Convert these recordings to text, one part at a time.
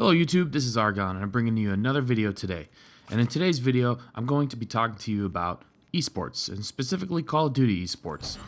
Hello YouTube, this is Argon and I'm bringing you another video today. And in today's video, I'm going to be talking to you about esports, and specifically Call of Duty esports.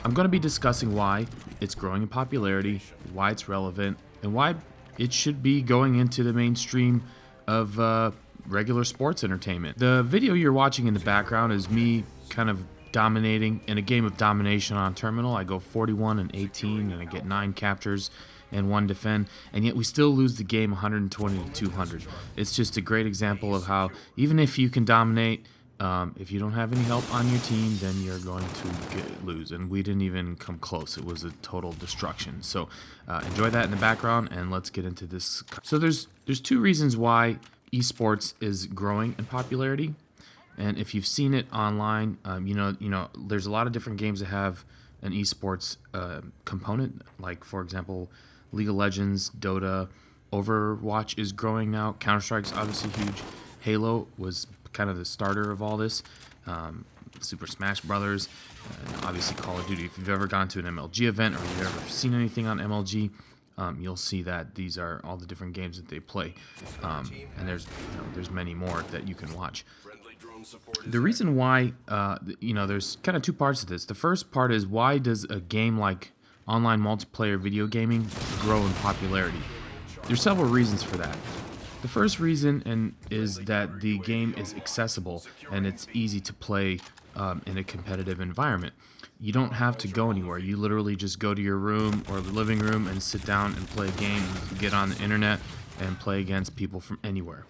I'm going to be discussing why it's growing in popularity, why it's relevant, and why it should be going into the mainstream of regular sports entertainment. The video you're watching in the background is me kind of dominating in a game of domination on Terminal. I go 41 and 18 and I get 9 captures and 1 defend, and yet we still lose the game 120 to 200. It's just a great example of how even if you can dominate, if you don't have any help on your team, then you're going to lose. And we didn't even come close. It was a total destruction. So enjoy that in the background, and let's get into this. So there's 2 reasons why esports is growing in popularity. And if you've seen it online, you know, there's a lot of different games that have an esports component. Like, for example, League of Legends, Dota, Overwatch is growing now. Counter-Strike's obviously huge. Halo was kind of the starter of all this. Super Smash Brothers, and obviously Call of Duty. If you've ever gone to an MLG event or you've ever seen anything on MLG, you'll see that these are all the different games that they play. And there's many more that you can watch. The reason why, there's kind of 2 parts to this. The first part is, why does a game like online multiplayer video gaming grow in popularity? There's several reasons for that. The first reason is that the game is accessible and it's easy to play in a competitive environment. You don't have to go anywhere. You literally just go to your room or the living room and sit down and play a game. You get on the internet and play against people from anywhere.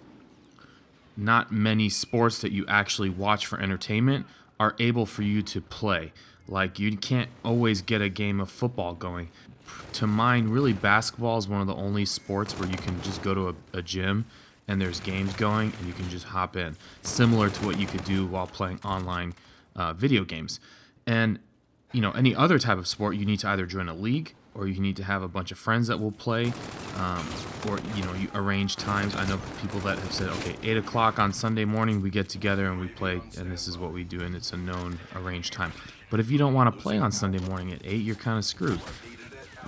Not many sports that you actually watch for entertainment are able for you to play. Like, you can't always get a game of football going. To mine, really, basketball is one of the only sports where you can just go to a gym and there's games going and you can just hop in, similar to what you could do while playing online video games. And any other type of sport, you need to either join a league, or you need to have a bunch of friends that will play, or you arrange times. I know people that have said, okay, 8 o'clock on Sunday morning we get together and we play, and this is what we do, and it's a known arranged time. But if you don't want to play on Sunday morning at 8, you're kind of screwed.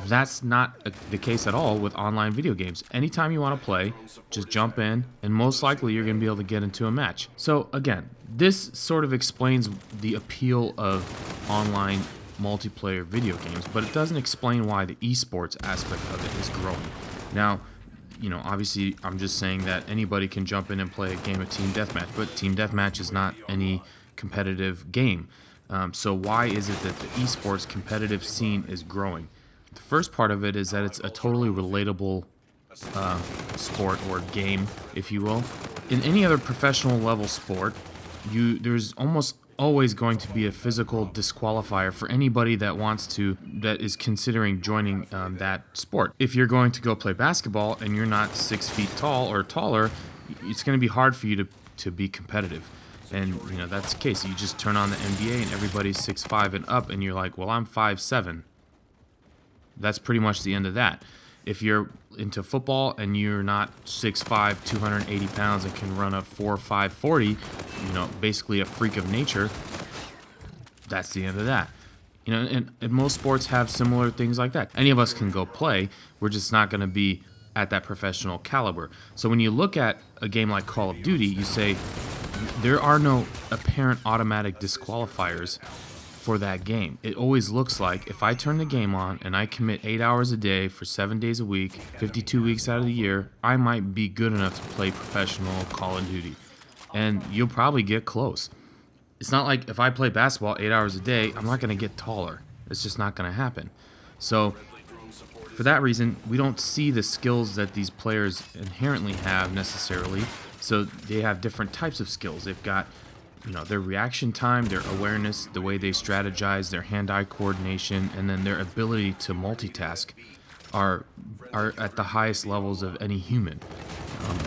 That's not the case at all with online video games. Anytime you want to play, just jump in, and most likely you're going to be able to get into a match. So again, this sort of explains the appeal of online multiplayer video games, but it doesn't explain why the esports aspect of it is growing. Now, obviously I'm just saying that anybody can jump in and play a game of team deathmatch, but team deathmatch is not any competitive game. So why is it that the esports competitive scene is growing? The first part of it is that it's a totally relatable sport or game, if you will. In any other professional level sport, there's almost always going to be a physical disqualifier for anybody that is considering joining that sport. If you're going to go play basketball and you're not 6 feet tall or taller, it's going to be hard for you to be competitive. And that's the case. You just turn on the NBA and everybody's 6'5" and up, and you're like, well, I'm 5'7". That's pretty much the end of that. If you're into football and you're not 6'5", 280 pounds and can run a 4.5 40, basically a freak of nature, that's the end of that. And most sports have similar things like that. Any of us can go play. We're just not going to be at that professional caliber. So when you look at a game like Call of Duty, you say there are no apparent automatic disqualifiers for that game. It always looks like if I turn the game on and I commit 8 hours a day for 7 days a week, 52 weeks out of the year, I might be good enough to play professional Call of Duty. And you'll probably get close. It's not like if I play basketball 8 hours a day, I'm not going to get taller. It's just not going to happen. So for that reason, we don't see the skills that these players inherently have necessarily. So they have different types of skills. They've got their reaction time, their awareness, the way they strategize, their hand-eye coordination, and then their ability to multitask are at the highest levels of any human.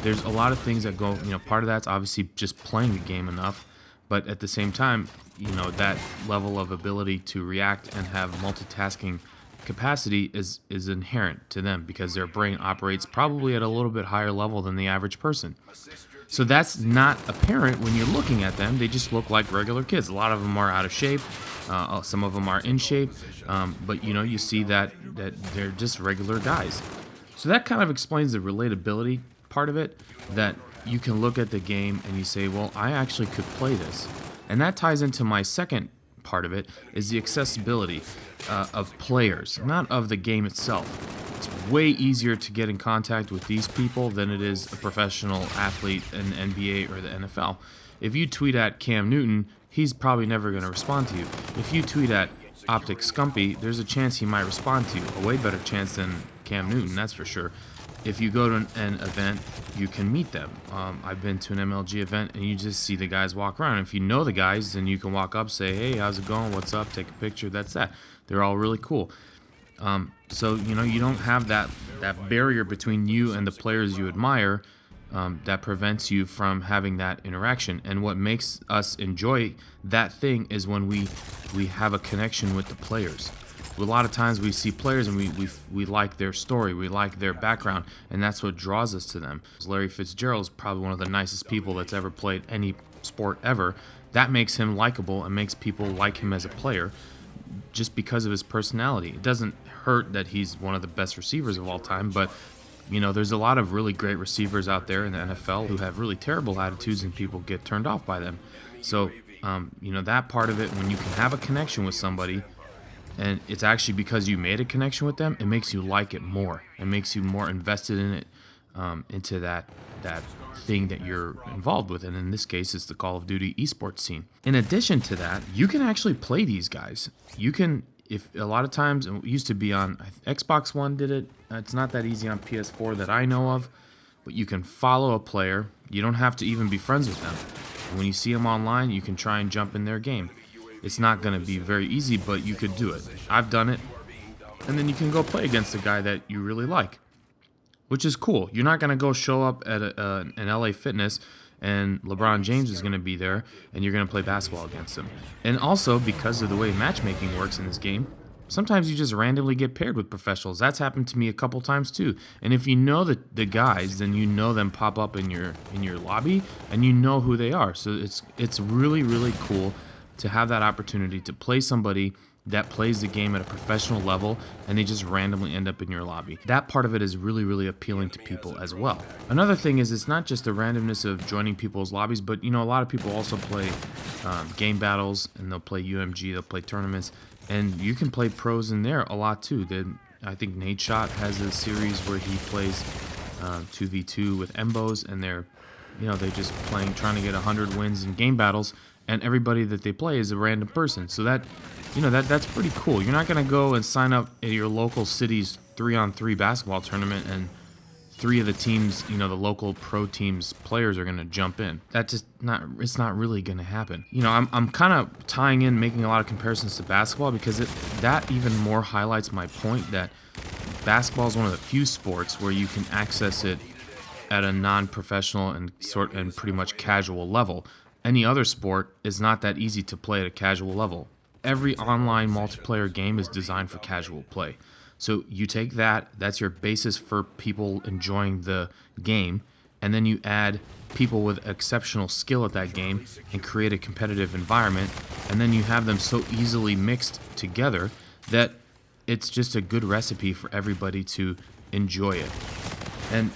There's a lot of things that go, part of that's obviously just playing the game enough, but at the same time, that level of ability to react and have multitasking capacity is inherent to them because their brain operates probably at a little bit higher level than the average person. So that's not apparent when you're looking at them. They just look like regular kids. A lot of them are out of shape. Some of them are in shape. But you see that they're just regular guys. So that kind of explains the relatability part of it that you can look at the game and you say, well, I actually could play this. And that ties into my second part of it, is the accessibility of players, not of the game itself. It's way easier to get in contact with these people than it is a professional athlete in the NBA or the NFL. If you tweet at Cam Newton, he's probably never going to respond to you. If you tweet at Optic Scumpy, there's a chance he might respond to you. A way better chance than Cam Newton, that's for sure. If you go to an event, you can meet them. I've been to an MLG event, and you just see the guys walk around. If you know the guys, then you can walk up, say, hey, how's it going? What's up? Take a picture. That's that. They're all really cool. So, you don't have that barrier between you and the players you admire that prevents you from having that interaction. And what makes us enjoy that thing is when we have a connection with the players. A lot of times we see players and we like their story, we like their background, and that's what draws us to them. Larry Fitzgerald is probably one of the nicest people that's ever played any sport ever. That makes him likable and makes people like him as a player just because of his personality. It doesn't hurt that he's one of the best receivers of all time, but there's a lot of really great receivers out there in the NFL who have really terrible attitudes and people get turned off by them. So, that part of it, when you can have a connection with somebody, and it's actually because you made a connection with them, it makes you like it more. It makes you more invested in it, into that thing that you're involved with. And in this case, it's the Call of Duty esports scene. In addition to that, you can actually play these guys. You can, if a lot of times, it used to be on Xbox One did it. It's not that easy on PS4 that I know of, but you can follow a player. You don't have to even be friends with them. When you see them online, you can try and jump in their game. It's not going to be very easy, but you could do it. I've done it. And then you can go play against a guy that you really like, which is cool. You're not going to go show up at an LA Fitness and LeBron James is going to be there and you're going to play basketball against him. And also, because of the way matchmaking works in this game, sometimes you just randomly get paired with professionals. That's happened to me a couple times too. And if you know the guys, then you know them pop up in your lobby and you know who they are. So it's really, really cool to have that opportunity to play somebody that plays the game at a professional level and they just randomly end up in your lobby. That part of it is really, really appealing to people as well. Another thing is it's not just the randomness of joining people's lobbies, but a lot of people also play game battles and they'll play UMG, they'll play tournaments, and you can play pros in there a lot too. I think Nate Shot has a series where he plays 2v2 with Embos, and they're just playing, trying to get 100 wins in game battles, and everybody that they play is a random person. So that's pretty cool. You're not going to go and sign up at your local city's 3-on-3 basketball tournament and 3 of the teams, the local pro teams players are going to jump in. It's not really going to happen. I'm kind of tying in, making a lot of comparisons to basketball because that even more highlights my point that basketball is one of the few sports where you can access it at a non-professional and pretty much casual level. Any other sport is not that easy to play at a casual level. Every online multiplayer game is designed for casual play. So you take that's your basis for people enjoying the game, and then you add people with exceptional skill at that game and create a competitive environment, and then you have them so easily mixed together that it's just a good recipe for everybody to enjoy it. And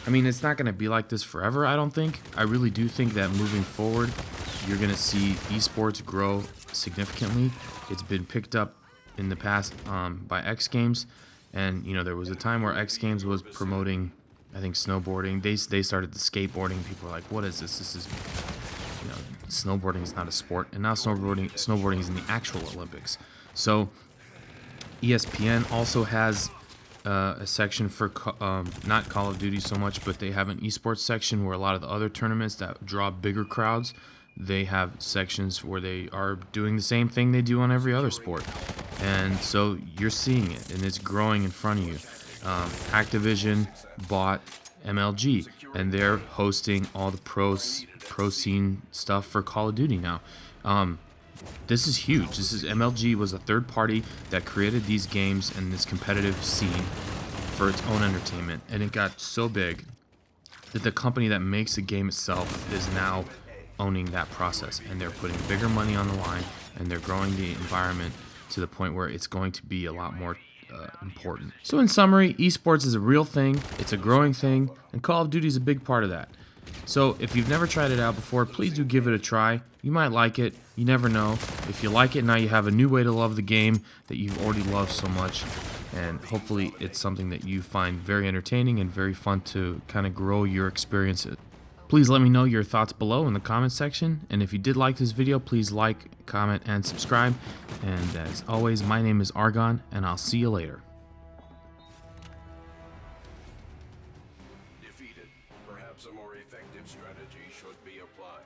it's not going to be like this forever, I don't think. I really do think that moving forward, you're going to see esports grow significantly. It's been picked up in the past by X-games, and there was a time where X-games was promoting, I think, snowboarding. They started the skateboarding. People were like, what is this? This is, snowboarding is not a sport. And now snowboarding is in the actual Olympics. So ESPN also has a section for not Call of Duty so much, but they have an esports section where a lot of the other tournaments that draw bigger crowds, they have sections where they are doing the same thing they do on every other sport. And so you're seeing it, and it's growing in front of you. Activision bought MLG, and they're hosting all the pro scene stuff for Call of Duty now. This is huge. MLG was a third party that created these games and this competitive scene for its own entertainment, and it got so big that the company that makes the game itself is now owning that process, and they're putting bigger money on the line, and they're growing the environment to the point where it's going to be a lot more important. So in summary, esports is a real thing, it's a growing thing, and Call of Duty is a big part of that. So if you've never tried it out before, please do give it a try. You might like it, you never know. If you like it, now you have a new way to love the game that you've already loved so much. And hopefully it's something that you find very entertaining and very fun to kind of grow your experiences. Please let me know your thoughts below in the comment section. And if you did like this video, please like, comment, and subscribe. And as always, my name is Argon, and I'll see you later. Defeated. Perhaps a more effective strategy should be applied.